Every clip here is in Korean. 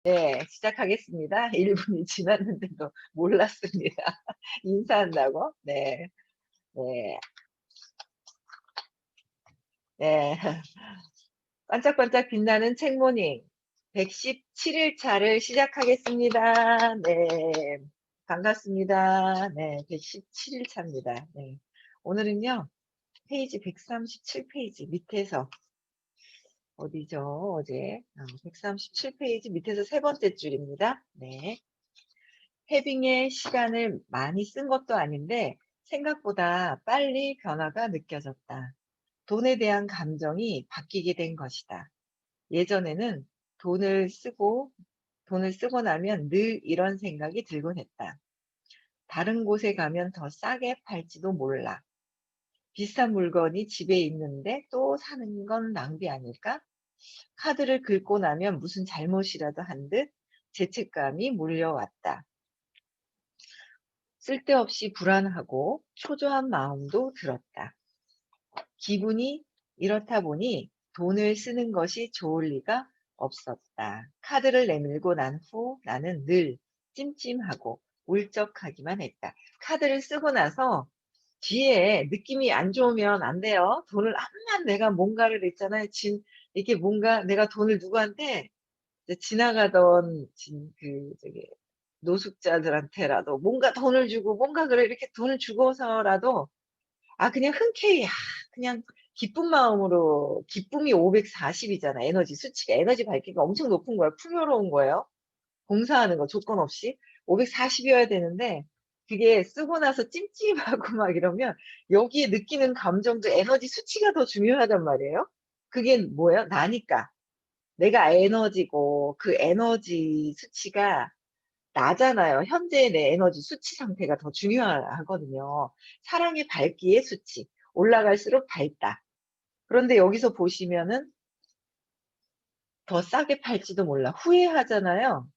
네, 시작하겠습니다. 1분이 지났는데도 몰랐습니다. 인사한다고? 네. 네. 네. 반짝반짝 빛나는 책모닝 117일 차를 시작하겠습니다. 네. 반갑습니다. 네. 117일 차입니다. 네. 오늘은요, 페이지 137 페이지 밑에서 어디죠? 어제 137 페이지 밑에서 세 번째 줄입니다. 네. 해빙에 시간을 많이 쓴 것도 아닌데 생각보다 빨리 변화가 느껴졌다. 돈에 대한 감정이 바뀌게 된 것이다. 예전에는 돈을 쓰고 돈을 쓰고 나면 늘 이런 생각이 들곤 했다. 다른 곳에 가면 더 싸게 팔지도 몰라. 비싼 물건이 집에 있는데 또 사는 건 낭비 아닐까? 카드를 긁고 나면 무슨 잘못이라도 한 듯 죄책감이 몰려왔다. 쓸데없이 불안하고 초조한 마음도 들었다. 기분이 이렇다 보니 돈을 쓰는 것이 좋을 리가 없었다. 카드를 내밀고 난 후 나는 늘 찜찜하고 울적하기만 했다. 카드를 쓰고 나서 뒤에 느낌이 안 좋으면 안 돼요. 돈을 암만 내가 뭔가를 했잖아요. 이게 뭔가 내가 돈을 누구한테 지나가던 노숙자들한테라도 뭔가 돈을 주고 뭔가 그래 이렇게 돈을 주고서라도 그냥 흔쾌히 그냥 기쁜 마음으로 기쁨이 540 이잖아. 에너지 수치가 에너지 밝기가 엄청 높은 거야. 풍요로운 거예요. 봉사하는 거 조건 없이 540 이어야 되는데 그게 쓰고 나서 찜찜하고 막 이러면 여기에 느끼는 감정도 에너지 수치가 더 중요하단 말이에요. 그게 뭐예요? 나니까. 내가 에너지고 그 에너지 수치가 나잖아요. 현재의 내 에너지 수치 상태가 더 중요하거든요. 사랑의 밝기의 수치. 올라갈수록 밝다. 그런데 여기서 보시면은 더 싸게 팔지도 몰라. 후회하잖아요.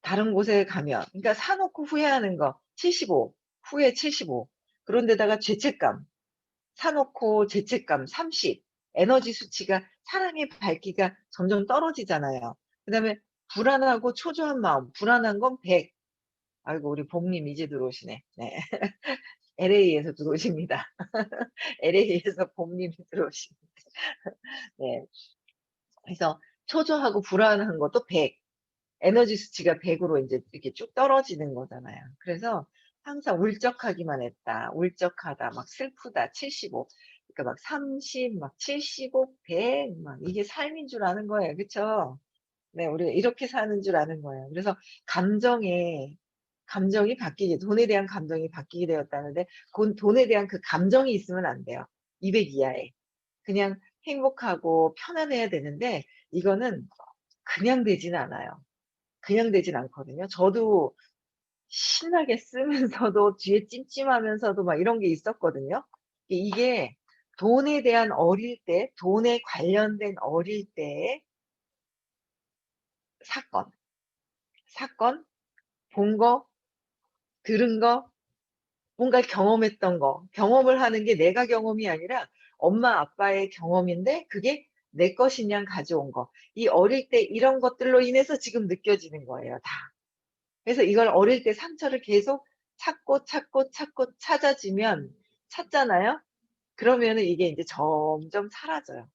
다른 곳에 가면. 그러니까 사놓고 후회하는 거 75, 후회 75. 그런데다가 죄책감. 사놓고 죄책감 30. 에너지 수치가 사랑의 밝기가 점점 떨어지잖아요. 그다음에 불안하고 초조한 마음. 불안한 건 100. 아이고 우리 봄님 이제 들어오시네. 네. LA에서 들어오십니다. LA에서 봄님이 들어오십니다. 네. 그래서 초조하고 불안한 것도 100. 에너지 수치가 100으로 이제 이렇게 쭉 떨어지는 거잖아요. 그래서 항상 울적하기만 했다. 울적하다. 막 슬프다. 75. 그러니까 막 30, 막 75, 100, 막 이게 삶인 줄 아는 거예요. 그쵸? 네, 우리가 이렇게 사는 줄 아는 거예요. 그래서 감정이 바뀌게, 돈에 대한 감정이 바뀌게 되었다는데, 돈에 대한 그 감정이 있으면 안 돼요. 200 이하에. 그냥 행복하고 편안해야 되는데, 이거는 그냥 되진 않아요. 그냥 되진 않거든요. 저도 신나게 쓰면서도 뒤에 찜찜하면서도 막 이런 게 있었거든요. 이게 돈에 대한 어릴 때, 돈에 관련된 어릴 때의 사건, 사건, 본 거, 들은 거, 뭔가 경험했던 거, 경험을 하는 게 내가 경험이 아니라 엄마 아빠의 경험인데 그게 내 것인 양 가져온 거. 이 어릴 때 이런 것들로 인해서 지금 느껴지는 거예요, 다. 그래서 이걸 어릴 때 상처를 계속 찾고 찾고 찾고 찾아지면 찾잖아요? 그러면은 이게 이제 점점 사라져요.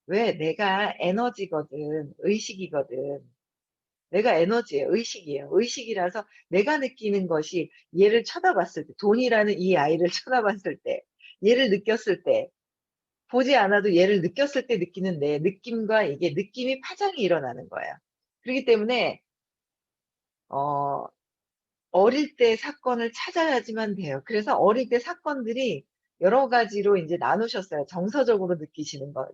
왜? 내가 에너지거든, 의식이거든. 내가 에너지예요. 의식이에요. 의식이라서 내가 느끼는 것이 얘를 쳐다봤을 때, 돈이라는 이 아이를 쳐다봤을 때, 얘를 느꼈을 때, 보지 않아도 얘를 느꼈을 때 느끼는 내 느낌과 이게 느낌이 파장이 일어나는 거예요. 그렇기 때문에 어, 어릴 때 사건을 찾아야지만 돼요. 그래서 어릴 때 사건들이 여러 가지로 이제 나누셨어요. 정서적으로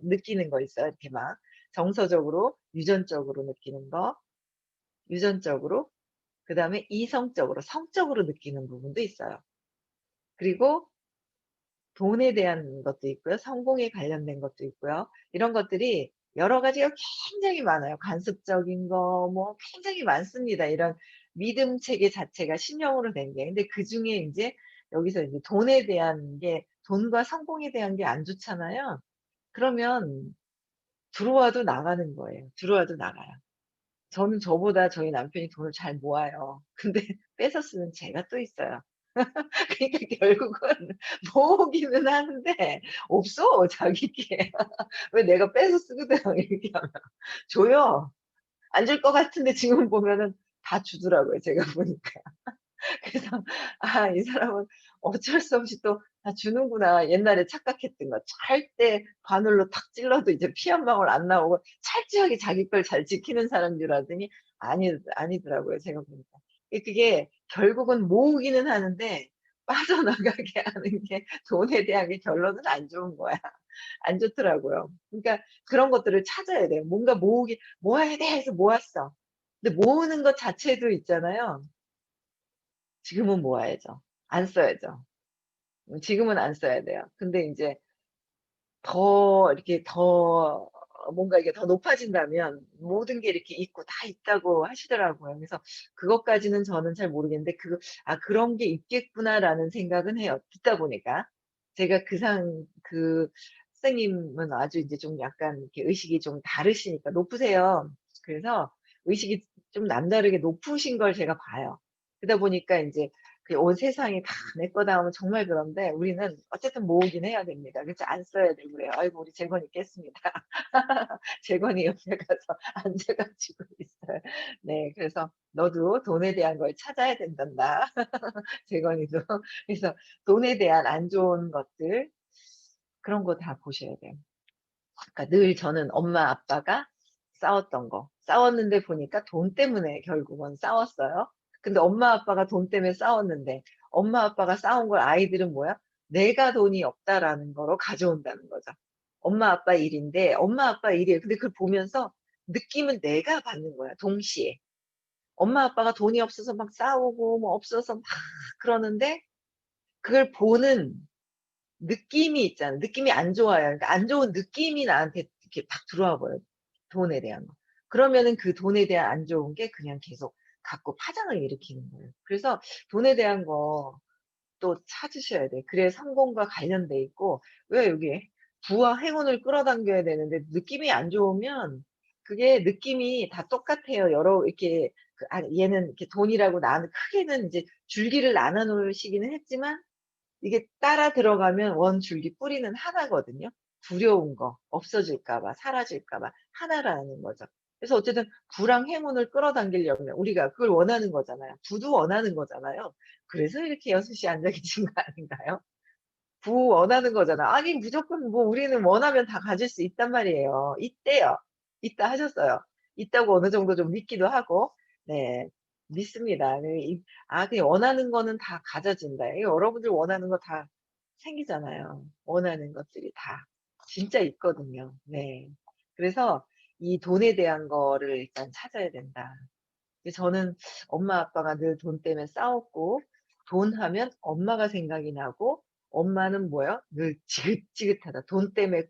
느끼는 거 있어요. 이렇게 막 정서적으로, 유전적으로 느끼는 거, 유전적으로, 그 다음에 이성적으로, 성적으로 느끼는 부분도 있어요. 그리고 돈에 대한 것도 있고요. 성공에 관련된 것도 있고요. 이런 것들이 여러 가지가 굉장히 많아요. 관습적인 거, 뭐 굉장히 많습니다. 이런 믿음 체계 자체가 신령으로 된 게. 근데 그 중에 이제 여기서 이제 돈에 대한 게, 돈과 성공에 대한 게 안 좋잖아요. 그러면 들어와도 나가는 거예요. 들어와도 나가요. 저는 저보다 저희 남편이 돈을 잘 모아요. 근데 뺏어 쓰는 제가 또 있어요. 그러니까 결국은 모으기는 하는데 없어 자기께. "왜 내가 뺏어 쓰거든." 이렇게 하면 줘요. 안 줄 것 같은데 지금 보면은 다 주더라고요 제가 보니까. 그래서 '아 이 사람은 어쩔 수 없이 또 다 주는구나.' 옛날에 착각했던 거. 절대 바늘로 탁 찔러도 이제 피 한 방울 안 나오고 철저하게 자기 걸 잘 지키는 사람인 줄 알았더니 아니더라고요 제가 보니까. 그게 결국은 모으기는 하는데 빠져나가게 하는 게 돈에 대한 게 결론은 안 좋은 거야. 안 좋더라고요. 그러니까 그런 것들을 찾아야 돼요. 뭔가 모아야 돼 해서 모았어. 근데 모으는 것 자체도 있잖아요. 지금은 모아야죠. 안 써야죠. 지금은 안 써야 돼요. 근데 인제 더 이렇게 더 뭔가 이게 더 높아진다면 모든 게 이렇게 있고 다 있다고 하시더라고요. 그래서 그것까지는 저는 잘 모르겠는데 '아 그런 게 있겠구나.'라는 생각은 해요, 듣다 보니까. 제가 그 선생님은 아주 인제 좀 약간 이렇게 의식이 좀 다르시니까 높으세요. 그래서 의식이 좀 남다르게 높으신 걸 제가 봐요. 그러다 보니까 인제 그 온 세상이 다 내 거다 하면 정말 그런데 우리는 어쨌든 모으긴 해야 됩니다. 그래서 안 써야 되고 그래요. 아이고 우리 재건이 깼습니다. 재건이 옆에 가서 앉아 가지고 있어요. 네. 그래서 "너도 돈에 대한 걸 찾아야 된단다." 재건이도. 그래서 돈에 대한 안 좋은 것들 그런 거 다 보셔야 돼요. 그러니까 늘 저는 엄마 아빠가 싸웠던 거. 싸웠는데 보니까 돈 때문에 결국은 싸웠어요. 근데 엄마 아빠가 돈 때문에 싸웠는데 엄마 아빠가 싸운 걸 아이들은 뭐야? '내가 돈이 없다.'라는 거로 가져온다는 거죠. 엄마 아빠 일인데 엄마 아빠 일이에요. 근데 그걸 보면서 느낌은 내가 받는 거야 동시에. 엄마 아빠가 돈이 없어서 막 싸우고 뭐 없어서 막 그러는데 그걸 보는 느낌이 있잖아. 느낌이 안 좋아요. 그러니까 안 좋은 느낌이 나한테 이렇게 팍 들어와 버려요, 돈에 대한 거. 그러면은 그 돈에 대한 안 좋은 게 그냥 계속 갖고 파장을 일으키는 거예요. 그래서 돈에 대한 거 또 찾으셔야 돼. 그래 성공과 관련돼 있고 왜 여기 부와 행운을 끌어당겨야 되는데 느낌이 안 좋으면 그게 느낌이 다 똑같아요. 여러 이렇게 얘는 이렇게 돈이라고 크게는 이제 줄기를 나눠 놓으시기는 했지만 이게 따라 들어가면 원줄기 뿌리는 하나거든요. 두려운 거 없어질까 봐 사라질까 봐 하나라는 거죠. 그래서 어쨌든 부랑 행운을 끌어당기려면 우리가 그걸 원하는 거잖아요. 부도 원하는 거잖아요. 그래서 이렇게 6 시에 앉아 계신 거 아닌가요? 부 원하는 거잖아. 아니 무조건 뭐 우리는 원하면 다 가질 수 있단 말이에요. 있대요. 있다 하셨어요. 있다고 어느 정도 좀 믿기도 하고. 네. 믿습니다. 네 그냥 원하는 거는 다 가져진다. 이게 여러분들 원하는 거 다 생기잖아요. 원하는 것들이 다 진짜 있거든요. 네. 그래서 이 돈에 대한 거를 일단 찾아야 된다. 저는 엄마 아빠가 늘 돈 때문에 싸웠고 돈 하면 엄마가 생각이 나고 엄마는 뭐요? 늘 지긋지긋하다. 돈 때문에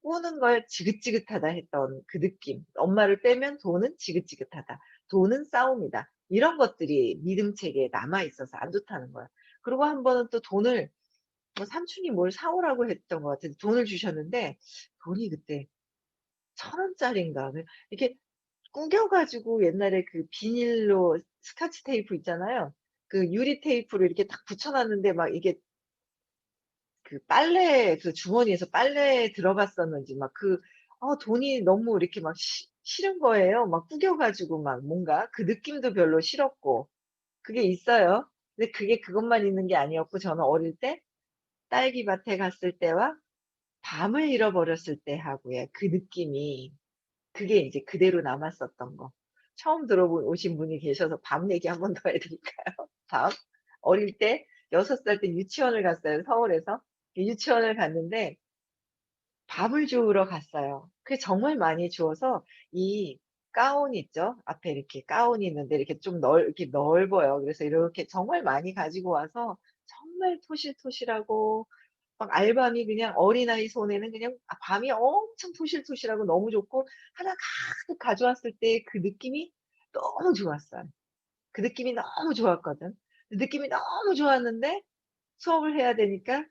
꾸는 걸 지긋지긋하다 했던 그 느낌. 엄마를 빼면 돈은 지긋지긋하다. 돈은 싸움이다. 이런 것들이 믿음 체계에 남아 있어서 안 좋다는 거예요. 그리고 한 번은 또 돈을 뭐 삼촌이 뭘 사 오라고 했던 것 같은데 돈을 주셨는데 돈이 그때 1,000 원짜리인가 이렇게 구겨 가지고 옛날에 그 비닐로 스카치 테이프 있잖아요. 그 유리 테이프를 이렇게 딱 붙여 놨는데 막 이게 그 빨래 그 주머니에서 빨래에 들어갔었는지 막 돈이 너무 이렇게 막 싫은 거예요. 막 구겨 가지고 막 뭔가 그 느낌도 별로 싫었고 그게 있어요. 근데 그게 그것만 있는 게 아니었고 저는 어릴 때 딸기밭에 갔을 때와 밤을 잃어버렸을 때 하고의 그 느낌이 그게 인제 그대로 남았었던 거. 처음 오신 분이 계셔서 밤 얘기 한 번 더 해 드릴까요? 밤. 어릴 때 6살 때 유치원을 갔어요, 서울에서. 그 유치원을 갔는데 밥을 주우러 갔어요. 그게 정말 많이 주워서 이 가운 있죠? 앞에 이렇게 가운이 있는데 이렇게 좀 이렇게 넓어요. 그래서 이렇게 정말 많이 가지고 와서 정말 토실토실하고 막 알밤이 그냥 어린아이 손에는 그냥 밤이 엄청 토실토실하고 너무 좋고 하나 가득 가져왔을 때 그 느낌이 너무 좋았어요. 그 느낌이 너무 좋았거든. 그 느낌이 너무 좋았는데 수업을 해야 되니까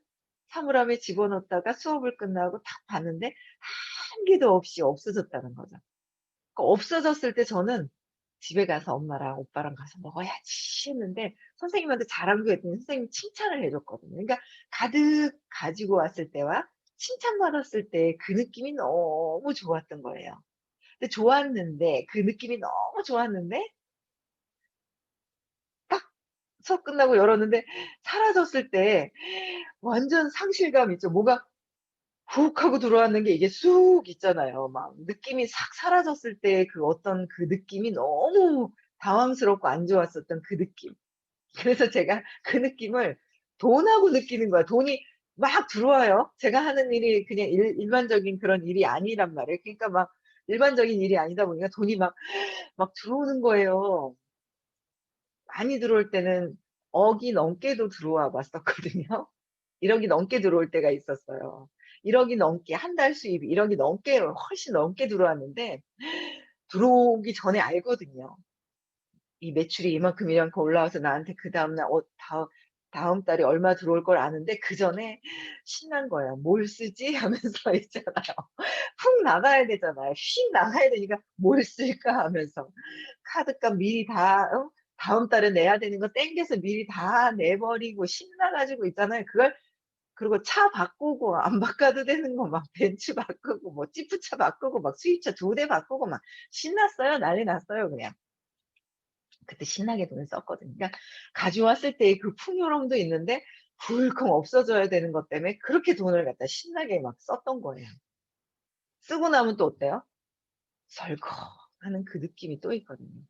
사물함에 집어넣었다가 수업을 끝나고 딱 봤는데 한 개도 없이 없어졌다는 거죠. 그 없어졌을 때 저는 집에 가서 엄마랑 오빠랑 가서 먹어야지 했는데 선생님한테 자랑도 했더니 선생님이 칭찬을 해 줬거든요. 그러니까 가득 가지고 왔을 때와 칭찬받았을 때 그 느낌이 너무 좋았던 거예요. 근데 좋았는데 그 느낌이 너무 좋았는데 딱 수업 끝나고 열었는데 사라졌을 때 완전 상실감 있죠. 뭐가 훅 하고 들어왔는 게 이게 쑥 있잖아요. 막 느낌이 싹 사라졌을 때 그 어떤 그 느낌이 너무 당황스럽고 안 좋았었던 그 느낌. 그래서 제가 그 느낌을 돈하고 느끼는 거야. 돈이 막 들어와요. 제가 하는 일이 그냥 일반적인 그런 일이 아니란 말이에요. 그러니까 막 일반적인 일이 아니다 보니까 돈이 막 들어오는 거예요. 많이 들어올 때는 억이 넘게도 들어와 봤었거든요. 1억이 넘게 들어올 때가 있었어요. 1억이 넘게 한 달 수입이 1억이 넘게 훨씬 넘게 들어왔는데 들어오기 전에 알거든요. 이 매출이 이만큼 이만큼 올라와서 나한테 그다음 날 다음 달에 얼마 들어올 걸 아는데 그전에 신난 거예요. '뭘 쓰지?' 하면서 있잖아요. 훅 나가야 되잖아요. 휙 나가야 되니까 '뭘 쓸까?' 하면서 카드값 미리 다 다음 달에 내야 되는 거 땡겨서 미리 다 내 버리고 신나 가지고 있잖아요. 그걸 그리고 차 바꾸고 안 바꿔도 되는 거 막 벤츠 바꾸고 뭐 지프차 바꾸고 막 수입차 2대 바꾸고 막 신났어요. 난리 났어요 그냥. 그때 신나게 돈을 썼거든요. 그러니까 가져왔을 때의 그 풍요로움도 있는데 훌컹 없어져야 되는 것 때문에 그렇게 돈을 갖다 신나게 막 썼던 거예요. 쓰고 나면 또 어때요? 설컥하는 그 느낌이 또 있거든요.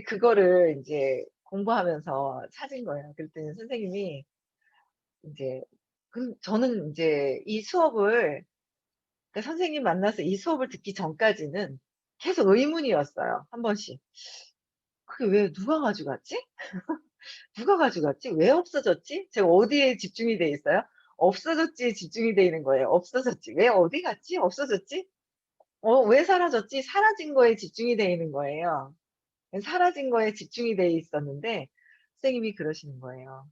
그거를 인제 공부하면서 찾은 거예요. 그랬더니 선생님이 인제 저는 인제 이 수업을 그러니까 선생님 만나서 이 수업을 듣기 전까지는 계속 의문이었어요, 한 번씩. '그게 왜 누가 가져갔지? 누가 가져갔지? 왜 없어졌지?' 제가 어디에 집중이 돼 있어요? 없어졌지에 집중이 돼 있는 거예요. '없어졌지. 왜 어디 갔지? 없어졌지? 왜 사라졌지?' 사라진 거에 집중이 돼 있는 거예요. 사라진 거에 집중이 돼 있었는데 선생님이 그러시는 거예요.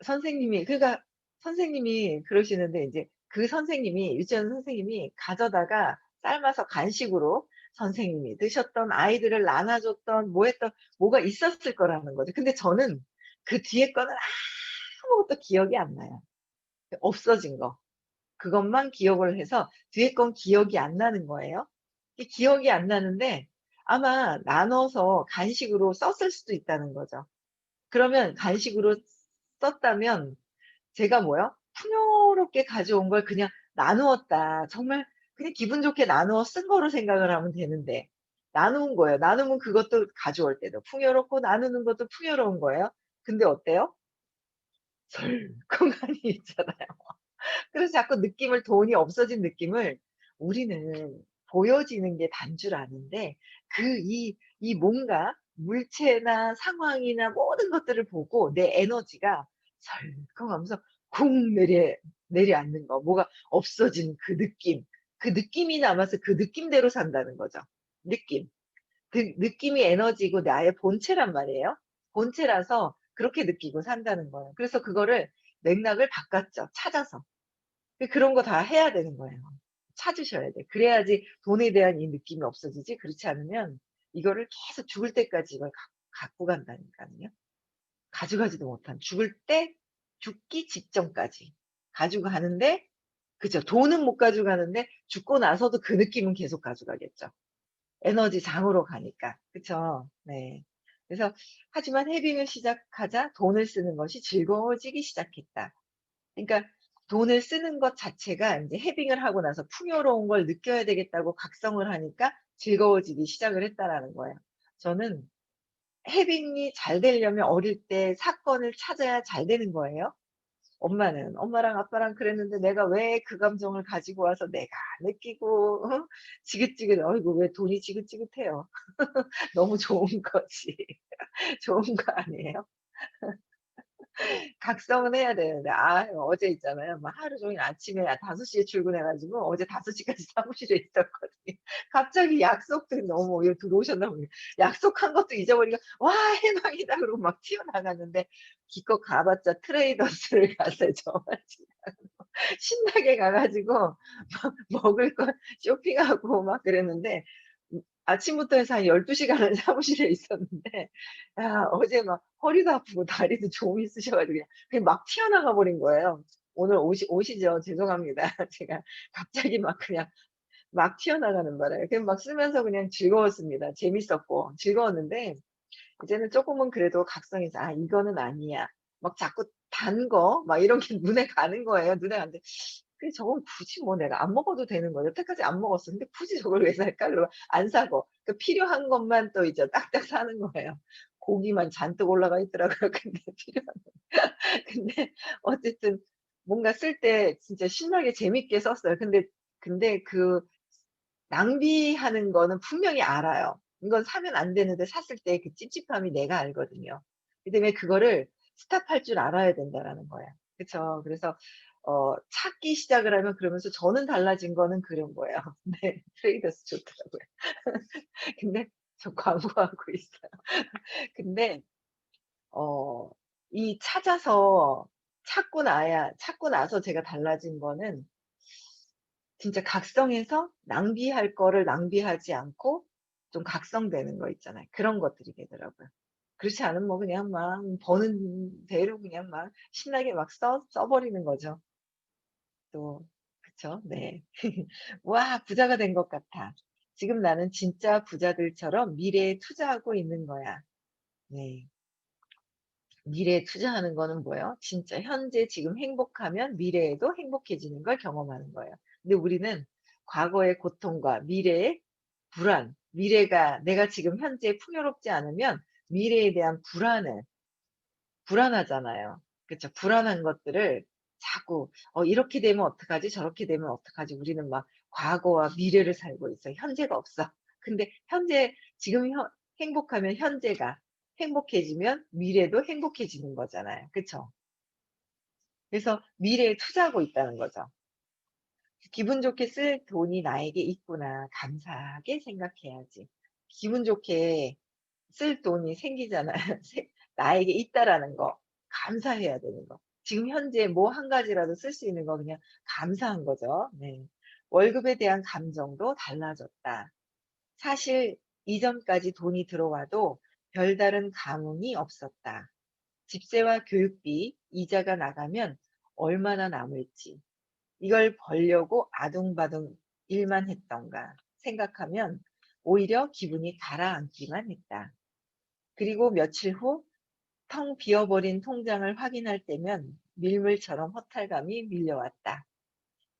선생님이 그러니까 선생님이 그러시는데 인제 그 선생님이 유치원 선생님이 가져다가 삶아서 간식으로 선생님이 드셨던 아이들을 나눠 줬던 뭐 했던 뭐가 있었을 거라는 거죠. 근데 저는 그 뒤에 거는 아무것도 기억이 안 나요. 없어진 거. 그것만 기억을 해서 뒤에 건 기억이 안 나는 거예요. 이 기억이 안 나는데 아마 나눠서 간식으로 썼을 수도 있다는 거죠. 그러면 간식으로 썼다면 제가 뭐요? 풍요롭게 가져온 걸 그냥 나누었다. 정말 그냥 기분 좋게 나누어 쓴 거로 생각을 하면 되는데 나누은 거예요. 나누면 그것도 가져올 때도 풍요롭고 나누는 것도 풍요로운 거예요. 근데 어때요? 설kom함이 있잖아요. 그래서 자꾸 느낌을 돈이 없어진 느낌을 우리는 보여지는 게 단 줄 아는데 이 뭔가 물체나 상황이나 모든 것들을 보고 내 에너지가 설컹하면서 쿵 내려앉는 거. 뭐가 없어진 그 느낌. 그 느낌이 남아서 그 느낌대로 산다는 거죠. 느낌. 그 느낌이 에너지고 나의 본체란 말이에요. 본체라서 그렇게 느끼고 산다는 거예요. 그래서 그거를 맥락을 바꿨죠, 찾아서. 그런 거 다 해야 되는 거예요. 찾으셔야 돼. 그래야지 돈에 대한 이 느낌이 없어지지 그렇지 않으면 이거를 계속 죽을 때까지 이걸 갖고 간다니까요. 가져가지도 못한 죽을 때 죽기 직전까지 가지고 가는데 그죠. 돈은 못 가져가는데 죽고 나서도 그 느낌은 계속 가져가겠죠. 에너지 장으로 가니까. 그쵸. 네. 그래서 하지만 헤빙을 시작하자 돈을 쓰는 것이 즐거워지기 시작했다. 그러니까 돈을 쓰는 것 자체가 인제 헤빙을 하고 나서 풍요로운 걸 느껴야 되겠다고 각성을 하니까 즐거워지기 시작을 했다라는 거예요. 저는 헤빙이 잘 되려면 어릴 때 사건을 찾아야 잘 되는 거예요. 엄마랑 아빠랑 그랬는데 내가 왜 그 감정을 가지고 와서 내가 느끼고 지긋지긋 어이구 왜 돈이 지긋지긋해요. 너무 좋은 거지. 좋은 거 아니에요? 각성은 해야 되는데 어제 있잖아요. 막 하루 종일 아침에 5 시에 출근해 가지고 어제 5 시까지 사무실에 있었거든요. 갑자기 약속도 너무 여기 들어오셨나 보네요. 약속한 것도 잊어버리고 '와 해방이다.' 그러고 막 튀어나갔는데 기껏 가 봤자 트레이더스를 갔어요. 정말 신나게 가 가지고 막 먹을 거 쇼핑하고 막 그랬는데 아침부터 해서 한 12 시간을 사무실에 있었는데 야 어제 막 허리도 아프고 다리도 좀 있으셔 가지고 그냥 막 튀어나가 버린 거예요. 오늘 오시죠. 죄송합니다. 제가 갑자기 막 그냥 막 튀어나가는 바람에 그냥 막 쓰면서 그냥 즐거웠습니다. 재밌었고 즐거웠는데 이제는 쪼끔은 그래도 각성해서 '아 이거는 아니야.' 막 자꾸 단 거 막 이런 게 눈에 가는 거예요. 눈에 가는데 그 저건 굳이 뭐 내가 안 먹어도 되는 거 여태까지 안 먹었어. 근데 굳이 저걸 왜 살까? 그러고 안 사고 그 필요한 것만 또 이제 딱딱 사는 거예요. 고기만 잔뜩 올라가 있더라고요. 근데 필요한 근데 어쨌든 뭔가 쓸 때 진짜 신나게 재밌게 썼어요. 근데 그 낭비하는 거는 분명히 알아요. 이건 사면 안 되는데 샀을 때 그 찝찝함이 내가 알거든요. 그다음에 그거를 스탑할 줄 알아야 된다라는 거예요. 그쵸. 그래서 찾기 시작을 하면 그러면서 저는 달라진 거는 그런 거예요. 네. 트레이더스 좋더라고요. 근데 저 광고하고 있어요. 근데 어 이 찾고 나서 제가 달라진 거는 진짜 각성해서 낭비할 거를 낭비하지 않고 좀 각성되는 거 있잖아요. 그런 것들이 되더라고요. 그렇지 않으면 뭐 그냥 막 버는 대로 그냥 막 신나게 막 써 버리는 거죠. 또 그쵸. 네. "와 부자가 된 것 같아. 지금 나는 진짜 부자들처럼 미래에 투자하고 있는 거야." 네. 미래에 투자하는 거는 뭐예요? 진짜 현재 지금 행복하면 미래에도 행복해지는 걸 경험하는 거예요. 근데 우리는 과거의 고통과 미래의 불안, 미래가 내가 지금 현재 풍요롭지 않으면 미래에 대한 불안하잖아요. 그쵸. 불안한 것들을 자꾸 '이렇게 되면 어떡하지? 저렇게 되면 어떡하지?' 우리는 막 과거와 미래를 살고 있어요. 현재가 없어. 근데 현재 지금 행복하면 현재가 행복해지면 미래도 행복해지는 거잖아요. 그쵸? 그래서 미래에 투자하고 있다는 거죠. '기분 좋게 쓸 돈이 나에게 있구나. 감사하게 생각해야지.' 기분 좋게 쓸 돈이 생기잖아요. 나에게 있다라는 거 감사해야 되는 거. 지금 현재 뭐 한 가지라도 쓸 수 있는 거 그냥 감사한 거죠. 네. 월급에 대한 감정도 달라졌다. 사실 이전까지 돈이 들어와도 별다른 감흥이 없었다. 집세와 교육비, 이자가 나가면 얼마나 남을지, 이걸 벌려고 아둥바둥 일만 했던가 생각하면 오히려 기분이 가라앉기만 했다. 그리고 며칠 후 텅 비어버린 통장을 확인할 때면 밀물처럼 허탈감이 밀려왔다.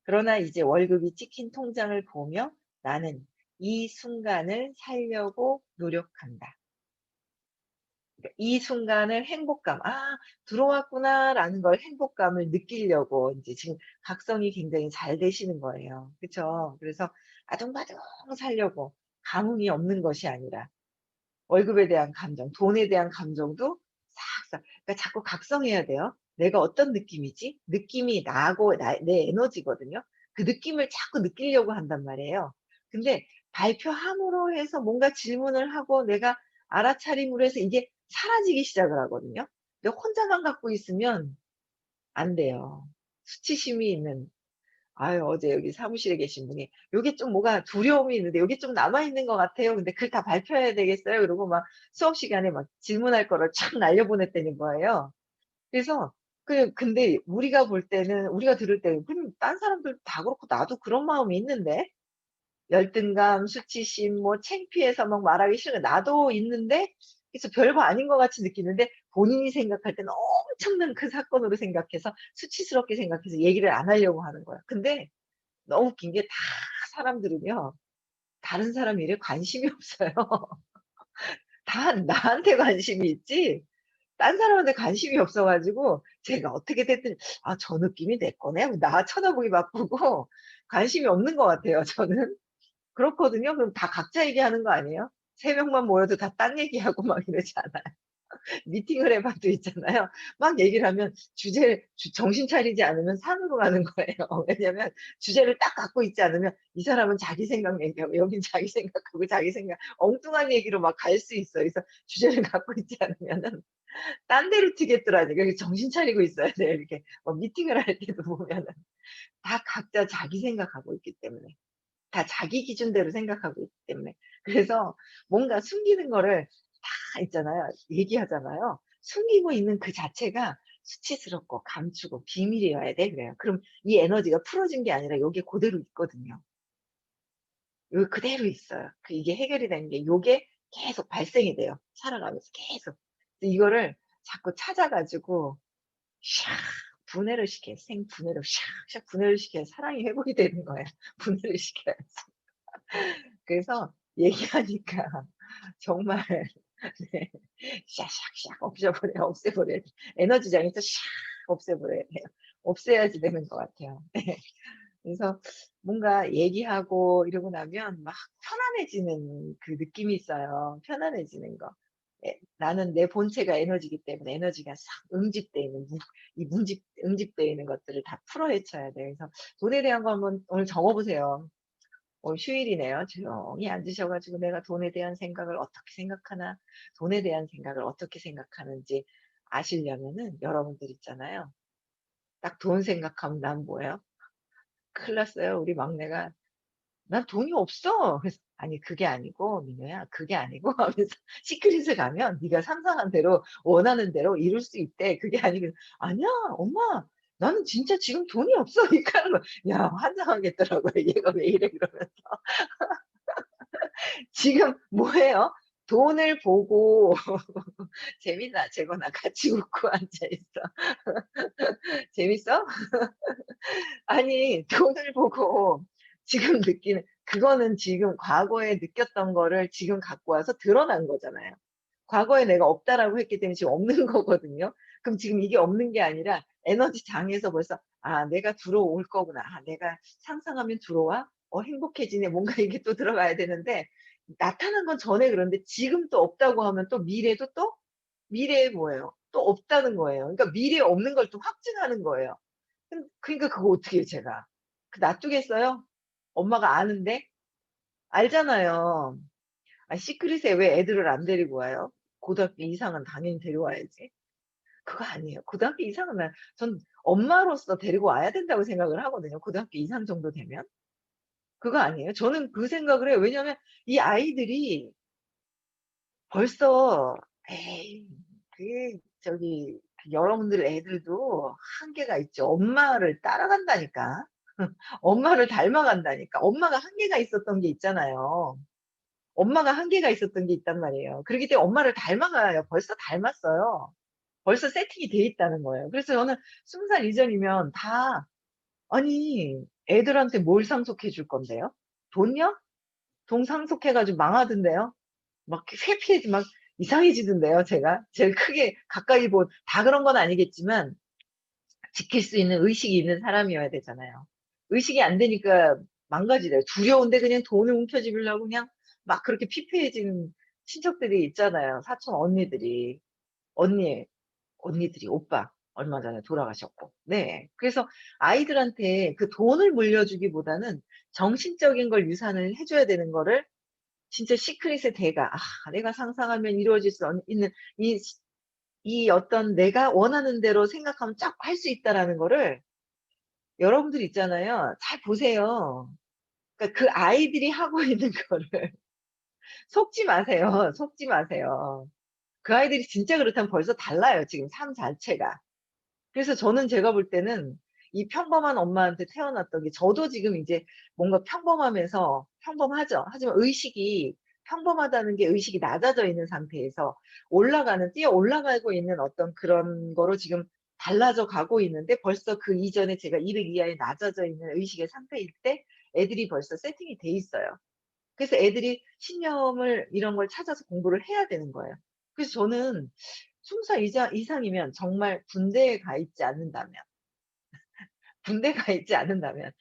그러나 이제 월급이 찍힌 통장을 보며 나는 이 순간을 살려고 노력한다. 그러니까 이 순간을 행복감, '아 들어왔구나.'라는 걸 행복감을 느끼려고 인제 지금 각성이 굉장히 잘 되시는 거예요. 그쵸? 그래서 아둥바둥 살려고 감흥이 없는 것이 아니라 월급에 대한 감정, 돈에 대한 감정도 싹싹 그러니까 자꾸 각성해야 돼요. '내가 어떤 느낌이지?' 느낌이 나고 내 에너지거든요. 그 느낌을 자꾸 느끼려고 한단 말이에요. 근데 발표함으로 해서 뭔가 질문을 하고 내가 알아차림으로 해서 이게 사라지기 시작을 하거든요. 근데 혼자만 갖고 있으면 안 돼요. 수치심이 있는 아유 어제 여기 사무실에 계신 분이 "요게 좀 뭐가 두려움이 있는데 요게 좀 남아 있는 것 같아요. 근데 그걸 다 발표해야 되겠어요?" 그러고 막 수업 시간에 막 질문할 거를 쫙 날려 보냈다는 거예요. 그래서 근데 우리가 들을 때는 '그럼 딴 사람들 다 그렇고 나도 그런 마음이 있는데?' 열등감, 수치심, 뭐 창피해서 막 말하기 싫은 나도 있는데 그래서 별거 아닌 것 같이 느끼는데 본인이 생각할 때는 엄청난 그 사건으로 생각해서 수치스럽게 생각해서 얘기를 안 하려고 하는 거야. 근데 너무 웃긴 게 다 사람들은요. 다른 사람 일에 관심이 없어요. 다 나한테 관심이 있지 딴 사람한테 관심이 없어 가지고 제가 어떻게 됐든 '아 저 느낌이 내 거네.' 하고 나 쳐다보기 바쁘고 관심이 없는 것 같아요 저는. 그렇거든요. 그럼 다 각자 얘기하는 거 아니에요? 3 명만 모여도 다 딴 얘기하고 막 이러지 않아요? 미팅을 해 봐도 있잖아요. 막 얘기를 하면 정신 차리지 않으면 산으로 가는 거예요. 왜냐면 주제를 딱 갖고 있지 않으면 이 사람은 자기 생각 얘기하고 여긴 자기 생각하고 자기 생각 엉뚱한 얘기로 막 갈 수 있어요. 그래서 주제를 갖고 있지 않으면은 딴 데로 튀겠더라니까요. 그래서 정신 차리고 있어야 돼요. 이렇게 미팅을 할 때도 보면은 다 각자 자기 생각하고 있기 때문에. 다 자기 기준대로 생각하고 있기 때문에. 그래서 뭔가 숨기는 거를 다 있잖아요. 얘기하잖아요. 숨기고 있는 그 자체가 수치스럽고 감추고 비밀이어야 돼 그래요. 그럼 이 에너지가 풀어진 게 아니라 요게 고대로 있거든요. 요 그대로 있어요. 이게 해결이 되는 게 요게 계속 발생이 돼요, 살아가면서 계속. 이거를 자꾸 찾아 가지고 샥 분해를 시켜요. 생분해를 샥샥 분해를 시켜야 사랑이 회복이 되는 거예요. 분해를 시켜야지. 그래서 얘기하니까 정말 네. 샥샥샥 없애버려야 돼. 에너지장에서 샥 없애버려야 돼요. 없애야지 되는 것 같아요. 네. 그래서 뭔가 얘기하고 이러고 나면 막 편안해지는 그 느낌이 있어요. 편안해지는 거. 예, 나는 내 본체가 에너지이기 때문에 에너지가 싹 응집돼 있는 이 응집돼 있는 것들을 다 풀어 헤쳐야 돼요. 그래서 돈에 대한 거 한번 오늘 적어 보세요. 휴일이네요. 조용히 앉으셔 가지고 내가 돈에 대한 생각을 어떻게 생각하나, 돈에 대한 생각을 어떻게 생각하는지 아시려면은 여러분들 있잖아요. 딱 돈 생각하면 난 뭐예요? 큰일 났어요. 우리 막내가 "난 돈이 없어." 그래서 "아니 그게 아니고 민호야 그게 아니고." 하면서 시크릿을 가면 "네가 상상한 대로 원하는 대로 이룰 수 있대." 그게 아니고 "아니야 엄마 나는 진짜 지금 돈이 없어." 이렇게 하는 거야. 야 환장하겠더라고요. 얘가 왜 이래 그러면서. 지금 뭐해요? 돈을 보고 재밌나 재거나 같이 웃고 앉아 있어. 재밌어? 아니 돈을 보고 지금 느끼는 그거는 지금 과거에 느꼈던 거를 지금 갖고 와서 드러난 거잖아요. 과거에 내가 없다라고 했기 때문에 지금 없는 거거든요. 그럼 지금 이게 없는 게 아니라 에너지장에서 벌써 '아 내가 들어올 거구나. 아 내가 상상하면 들어와? 행복해지네.' 뭔가 이게 또 들어가야 되는데 나타난 건 전에 그런데 지금 또 없다고 하면 또 미래도 또 미래에 뭐예요? 또 없다는 거예요. 그러니까 미래에 없는 걸 또 확증하는 거예요. 그러니까 그거 어떻게 해요 제가. 놔두겠어요? 엄마가 아는데? 알잖아요. 시크릿에 왜 애들을 안 데리고 와요? 고등학교 이상은 당연히 데려와야지. 그거 아니에요. 고등학교 이상은 전 엄마로서 데리고 와야 된다고 생각을 하거든요, 고등학교 이상 정도 되면. 그거 아니에요? 저는 그 생각을 해요. 왜냐하면 이 아이들이 벌써 에이 저기 여러분들 애들도 한계가 있죠. 엄마를 따라간다니까. 엄마를 닮아간다니까. 엄마가 한계가 있었던 게 있잖아요. 엄마가 한계가 있었던 게 있단 말이에요. 그러기 때문에 엄마를 닮아가요. 벌써 닮았어요. 벌써 세팅이 돼 있다는 거예요. 그래서 저는 20살 이전이면 다 아니 애들한테 뭘 상속해 줄 건데요? 돈요? 돈 상속해 가지고 망하던데요. 막 회피해지 막 이상해지던데요 제가. 제일 크게 가까이 본 다 그런 건 아니겠지만 지킬 수 있는 의식이 있는 사람이어야 되잖아요. 의식이 안 되니까 망가지더라고요. 두려운데 그냥 돈을 움켜쥐려고 그냥 막 그렇게 피폐해진 친척들이 있잖아요. 사촌 언니들이. 언니, 언니들이 오빠 얼마 전에 돌아가셨고. 네. 그래서 아이들한테 그 돈을 물려주기보다는 정신적인 걸 유산을 해 줘야 되는 거를 진짜 시크릿의 대가 '아 내가 상상하면 이루어질 수 있는 이 어떤 내가 원하는 대로 생각하면 쫙 할 수 있다.'라는 거를 여러분들 있잖아요. 잘 보세요. 그러니까 그 아이들이 하고 있는 거를 속지 마세요. 속지 마세요. 그 아이들이 진짜 그렇다면 벌써 달라요 지금 삶 자체가. 그래서 저는 제가 볼 때는 이 평범한 엄마한테 태어났던 게 저도 지금 이제 뭔가 평범하면서 평범하죠. 하지만 의식이 평범하다는 게 의식이 낮아져 있는 상태에서 뛰어 올라가고 있는 어떤 그런 거로 지금 달라져 가고 있는데 벌써 그 이전에 제가 200 이하에 낮아져 있는 의식의 상태일 때 애들이 벌써 세팅이 돼 있어요. 그래서 애들이 신념을 이런 걸 찾아서 공부를 해야 되는 거예요. 그래서 저는 20살 이상이면 정말 군대에 가 있지 않는다면 군대 가 있지 않는다면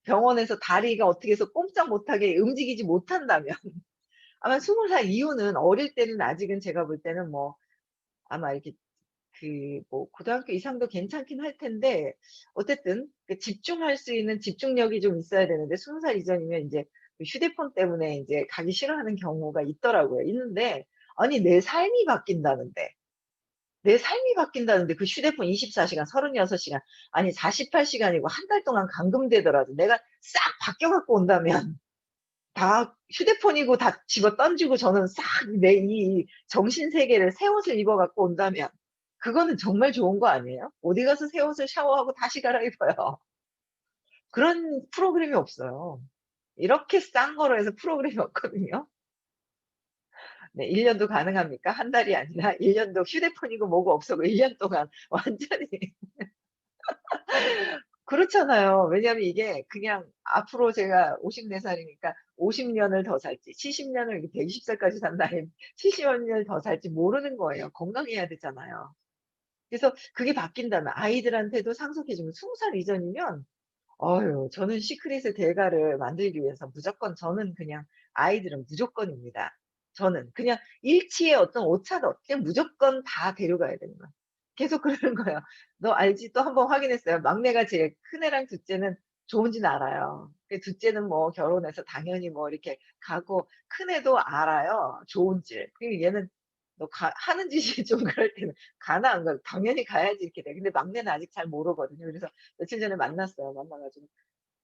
병원에서 다리가 어떻게 해서 꼼짝 못하게 움직이지 못한다면 아마 20살 이후는 어릴 때는 아직은 제가 볼 때는 뭐 아마 이렇게 뭐 고등학교 이상도 괜찮긴 할 텐데 어쨌든 집중할 수 있는 집중력이 좀 있어야 되는데 20살 이전이면 인제 그 휴대폰 때문에 인제 가기 싫어하는 경우가 있더라고요. 있는데 아니 내 삶이 바뀐다는데. 내 삶이 바뀐다는데 그 휴대폰 24시간, 36시간, 아니 48시간이고 한 달 동안 감금되더라도 내가 싹 바뀌어갖고 온다면 다 휴대폰이고 다 집어 던지고 저는 싹 내 이 정신 세계를 새 옷을 입어갖고 온다면 그거는 정말 좋은 거 아니에요? 어디 가서 새 옷을 샤워하고 다시 갈아입어요. 그런 프로그램이 없어요. 이렇게 싼 거로 해서 프로그램이 없거든요. 네, 1 년도 가능합니까? 한 달이 아니라 1 년도 휴대폰이고 뭐고 없어도 1년 동안 완전히 그렇잖아요. 왜냐하면 이게 그냥 앞으로 제가 54 살이니까 50 년을 더 살지 70 년을 이렇게 120 살까지 산다니 70여 년을 더 살지 모르는 거예요. 건강해야 되잖아요. 그래서 그게 바뀐다면 아이들한테도 상속해 주면 20살 이전이면 저는 시크릿의 대가를 만들기 위해서 무조건 저는 그냥 아이들은 무조건입니다. 저는 그냥 일치의 어떤 오차도 그냥 무조건 다 데려가야 되는 거야. 계속 그러는 거예요. "너 알지?" 또 한 번 확인했어요. 막내가 제일 큰애랑 둘째는 좋은지는 알아요. 그 둘째는 뭐 결혼해서 당연히 뭐 이렇게 가고 큰애도 알아요, 좋은지를. 그리고 얘는 너 하는 짓이 좀 그럴 때는 가나 안 가 당연히 가야지 이렇게 돼. 근데 막내는 아직 잘 모르거든요. 그래서 며칠 전에 만났어요. 만나 가지고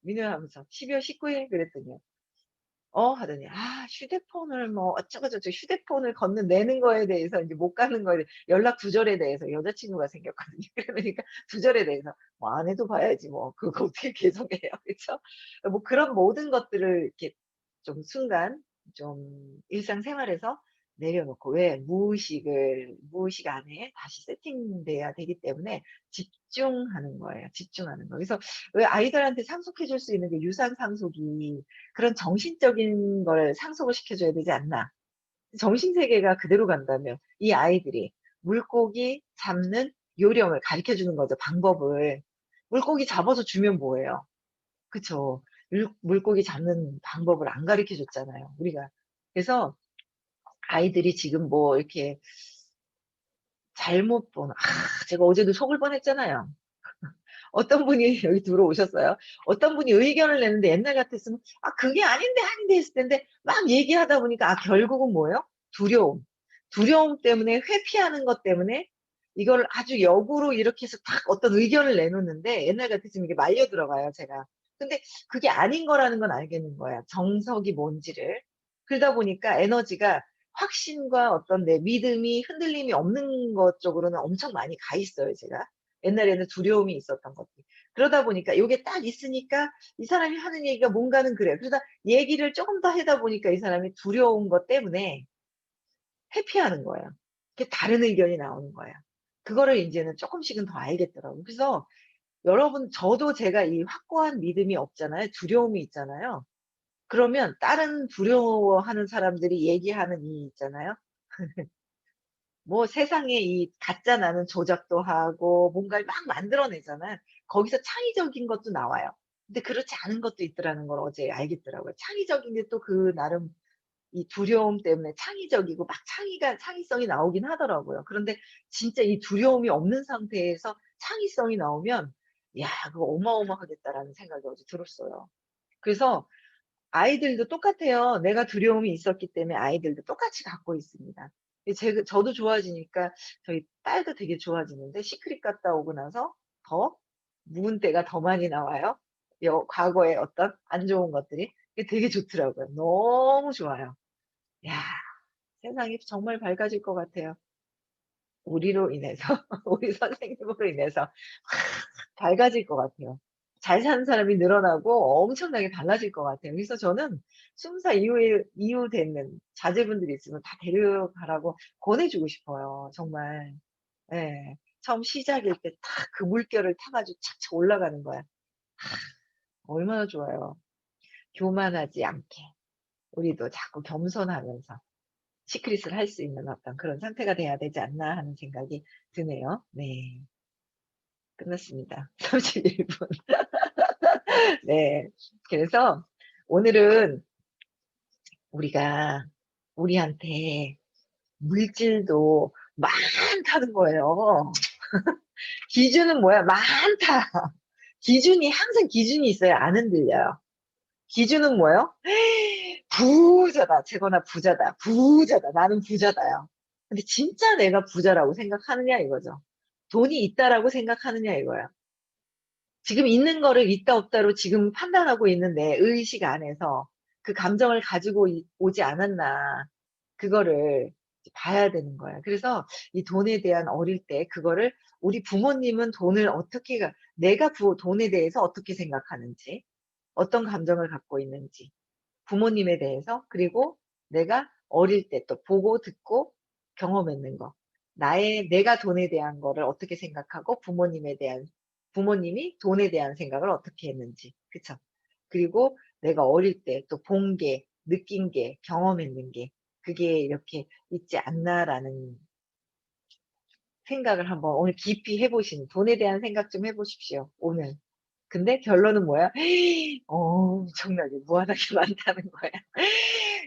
"민호야." 하면서 "12월 19 일?" 그랬더니요. 하더니 휴대폰을 뭐 어쩌고 저쩌고 휴대폰을 내는 거에 대해서 인제 못 가는 거에 연락 두절에 대해서 여자친구가 생겼거든요. 그러니까 두절에 대해서 "뭐 안 해도 봐야지 뭐. 그거 어떻게 계속해요." 그쵸? 뭐 그런 모든 것들을 이렇게 좀 순간 좀 일상생활에서 내려놓고 왜 무의식 안에 다시 세팅돼야 되기 때문에 집중하는 거예요, 집중하는 거. 그래서 왜 아이들한테 상속해 줄 수 있는 게 유산 상속이 그런 정신적인 걸 상속을 시켜줘야 되지 않나. 정신 세계가 그대로 간다면 이 아이들이 물고기 잡는 요령을 가르쳐 주는 거죠, 방법을. 물고기 잡아서 주면 뭐해요? 그쵸. 물고기 잡는 방법을 안 가르쳐 줬잖아요, 우리가. 그래서 아이들이 지금 뭐 이렇게 잘못 본 제가 어제도 속을 뻔했잖아요. 어떤 분이 여기 들어오셨어요. 어떤 분이 의견을 내는데 옛날 같았으면 그게 아닌데, 아닌데 했을 텐데 막 얘기하다 보니까 결국은 뭐예요? 두려움. 두려움 때문에 회피하는 것 때문에 이걸 아주 역으로 이렇게 해서 딱 어떤 의견을 내놓는데 옛날 같았으면 이게 말려 들어가요, 제가. 근데 그게 아닌 거라는 건 알겠는 거야, 정석이 뭔지를. 그러다 보니까 에너지가 확신과 어떤 내 믿음이 흔들림이 없는 것 쪽으로는 엄청 많이 가 있어요, 제가. 옛날에는 두려움이 있었던 것들. 그러다 보니까 요게 딱 있으니까 이 사람이 하는 얘기가 뭔가는 그래요. 그러다 얘기를 쪼금 더 하다 보니까 이 사람이 두려운 것 때문에 회피하는 거예요. 그게 다른 의견이 나오는 거예요. 그거를 인제는 쪼끔씩은 더 알겠더라고요. 그래서 여러분 저도 제가 이 확고한 믿음이 없잖아요. 두려움이 있잖아요. 그러면 다른 두려워하는 사람들이 얘기하는 이 있잖아요. 뭐 세상에 이 가짜 나는 조작도 하고 뭔가를 막 만들어내잖아요. 거기서 창의적인 것도 나와요. 근데 그렇지 않은 것도 있더라는 걸 어제 알겠더라고요. 창의적인 게 또 그 나름 이 두려움 때문에 창의적이고 막 창의성이 나오긴 하더라고요. 그런데 진짜 이 두려움이 없는 상태에서 창의성이 나오면 '야 그거 어마어마하겠다.'라는 생각이 어제 들었어요. 그래서 아이들도 똑같아요. 내가 두려움이 있었기 때문에 아이들도 똑같이 갖고 있습니다. 저도 좋아지니까 저희 딸도 되게 좋아지는데 시크릿 갔다 오고 나서 더 묵은 때가 더 많이 나와요. 과거의 어떤 안 좋은 것들이. 그게 되게 좋더라고요. 너무 좋아요. 야 세상이 정말 밝아질 것 같아요. 우리로 인해서 우리 선생님으로 인해서 확 밝아질 것 같아요. 잘 사는 사람이 늘어나고 엄청나게 달라질 것 같아요. 그래서 저는 20살 이후 되는 자제분들이 있으면 다 데려가라고 권해 주고 싶어요 정말. 예. 처음 시작일 때 딱 그 물결을 타 가지고 착착 올라가는 거야. 얼마나 좋아요. 교만하지 않게 우리도 자꾸 겸손하면서 시크릿을 할 수 있는 어떤 그런 상태가 돼야 되지 않나 하는 생각이 드네요. 네. 끝났습니다. 31 분. 네. 그래서 오늘은 우리가 우리한테 물질도 많다는 거예요. 기준은 뭐야? 많다. 기준이 항상 기준이 있어야 안 흔들려요. 기준은 뭐예요? 부자다. 채거나 부자다. 부자다. 나는 부자다요. 근데 진짜 내가 부자라고 생각하느냐 이거죠. 돈이 있다라고 생각하느냐 이거야. 지금 있는 거를 있다 없다로 지금 판단하고 있는 내 의식 안에서 그 감정을 가지고 오지 않았나. 그거를 봐야 되는 거야. 그래서 이 돈에 대한 어릴 때 그거를 우리 부모님은 돈을 어떻게, 내가 돈에 대해서 어떻게 생각하는지, 어떤 감정을 갖고 있는지, 부모님에 대해서, 그리고 내가 어릴 때 또 보고 듣고 경험했는 거. 내가 돈에 대한 거를 어떻게 생각하고 부모님이 돈에 대한 생각을 어떻게 했는지. 그쵸? 그리고 내가 어릴 때 또 본 게, 느낀 게, 경험했는 게, 그게 이렇게 있지 않나라는 생각을 한번 오늘 깊이 돈에 대한 생각 좀 해보십시오, 오늘. 근데 결론은 뭐야? 엄청나게 무한하게 많다는 거야.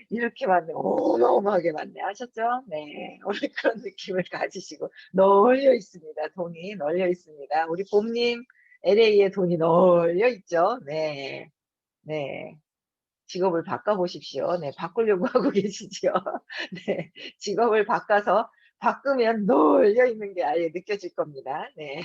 이렇게 많네. 어마어마하게 많네. 아셨죠? 네. 오늘 그런 느낌을 가지시고, 널려 있습니다. 돈이 널려 있습니다. 우리 봄님, LA에 돈이 널려 있죠? 네. 네. 직업을 바꿔보십시오. 네. 바꾸려고 하고 계시죠? 네. 직업을 바꾸면 널려 있는 게 아예 느껴질 겁니다. 네.